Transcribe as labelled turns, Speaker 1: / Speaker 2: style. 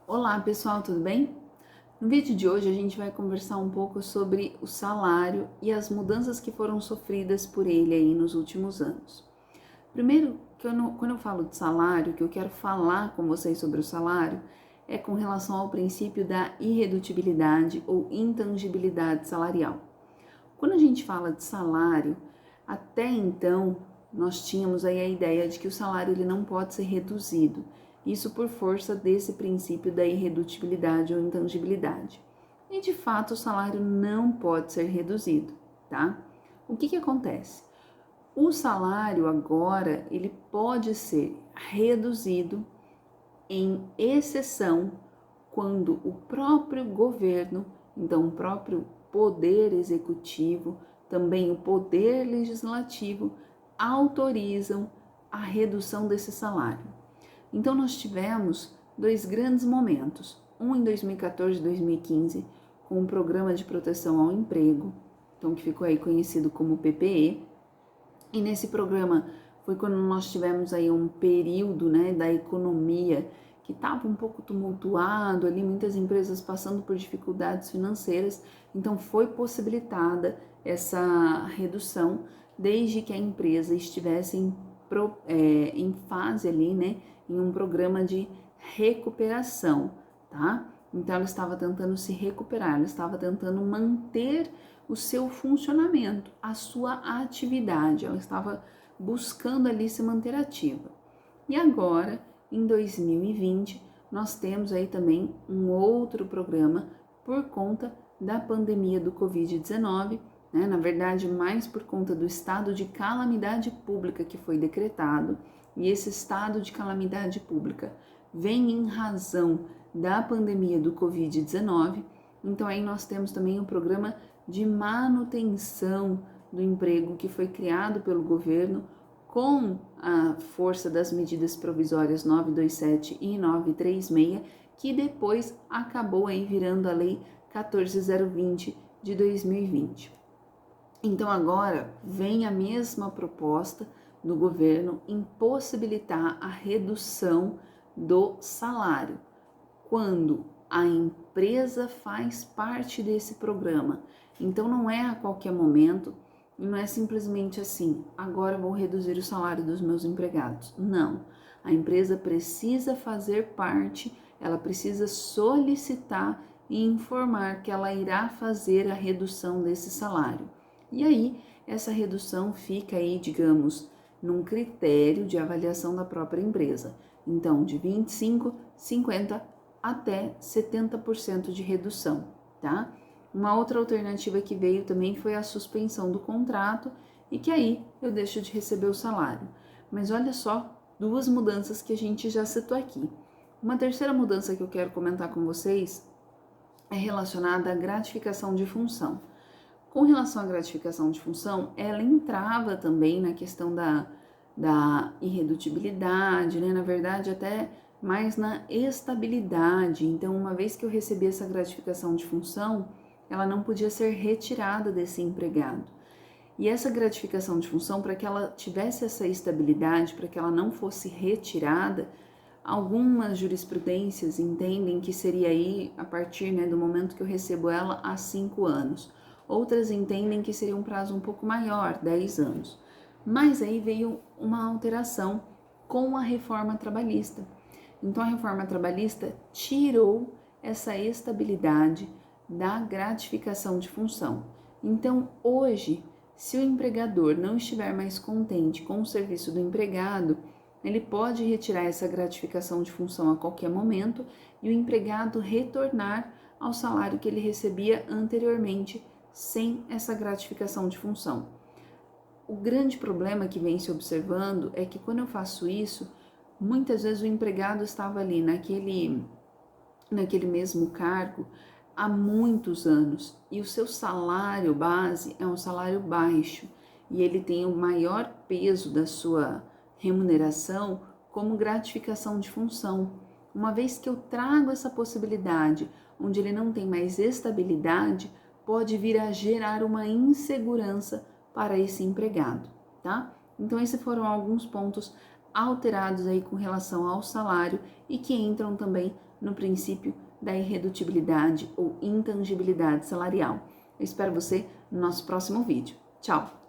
Speaker 1: Olá pessoal, tudo bem? No vídeo de hoje a gente vai conversar um pouco sobre o salário e as mudanças que foram sofridas por ele aí nos últimos anos. Primeiro, quando eu falo de salário, o que eu quero falar com vocês sobre o salário é com relação ao princípio da irredutibilidade ou intangibilidade salarial. Quando a gente fala de salário, até então nós tínhamos aí a ideia de que o salário ele não pode ser reduzido. Isso por força desse princípio da irredutibilidade ou intangibilidade. E de fato o salário não pode ser reduzido, tá? O que acontece? O salário agora ele pode ser reduzido em exceção quando o próprio governo, então o próprio poder executivo, também o poder legislativo autorizam a redução desse salário. Então nós tivemos dois grandes momentos, um em 2014 e 2015, com o Programa de Proteção ao Emprego, então que ficou aí conhecido como PPE, e nesse programa foi quando nós tivemos aí um período, da economia que estava um pouco tumultuado ali, muitas empresas passando por dificuldades financeiras, então foi possibilitada essa redução desde que a empresa estivesse em fase ali, em um programa de recuperação, tá? Então ela estava tentando se recuperar, ela estava tentando manter o seu funcionamento, a sua atividade, ela estava buscando ali se manter ativa. E agora, em 2020, nós temos aí também um outro programa por conta da pandemia do Covid-19, na verdade, mais por conta do estado de calamidade pública que foi decretado, e esse estado de calamidade pública vem em razão da pandemia do Covid-19. Então aí nós temos também o programa de manutenção do emprego que foi criado pelo governo com a força das medidas provisórias 927 e 936, que depois acabou aí virando a lei 14020 de 2020. Então agora vem a mesma proposta do governo em possibilitar a redução do salário quando a empresa faz parte desse programa. Então não é a qualquer momento, não é simplesmente assim, agora vou reduzir o salário dos meus empregados. Não, a empresa precisa fazer parte, ela precisa solicitar e informar que ela irá fazer a redução desse salário. E aí, essa redução fica aí, digamos, num critério de avaliação da própria empresa. Então, de 25, 50 até 70% de redução, tá? Uma outra alternativa que veio também foi a suspensão do contrato e que aí eu deixo de receber o salário. Mas olha só, duas mudanças que a gente já citou aqui. Uma terceira mudança que eu quero comentar com vocês é relacionada à gratificação de função. Com relação à gratificação de função, ela entrava também na questão da irredutibilidade, Na verdade, até mais na estabilidade. Então, uma vez que eu recebi essa gratificação de função, ela não podia ser retirada desse empregado. E essa gratificação de função, para que ela tivesse essa estabilidade, para que ela não fosse retirada, algumas jurisprudências entendem que seria aí a partir do momento que eu recebo ela há 5 anos. Outras entendem que seria um prazo um pouco maior, 10 anos. Mas aí veio uma alteração com a reforma trabalhista. Então a reforma trabalhista tirou essa estabilidade da gratificação de função. Então hoje, se o empregador não estiver mais contente com o serviço do empregado, ele pode retirar essa gratificação de função a qualquer momento e o empregado retornar ao salário que ele recebia anteriormente, sem essa gratificação de função. O grande problema que vem se observando é que quando eu faço isso, muitas vezes o empregado estava ali naquele mesmo cargo há muitos anos e o seu salário base é um salário baixo e ele tem o maior peso da sua remuneração como gratificação de função. Uma vez que eu trago essa possibilidade onde ele não tem mais estabilidade, pode vir a gerar uma insegurança para esse empregado, tá? Então esses foram alguns pontos alterados aí com relação ao salário e que entram também no princípio da irredutibilidade ou intangibilidade salarial. Eu espero você no nosso próximo vídeo. Tchau!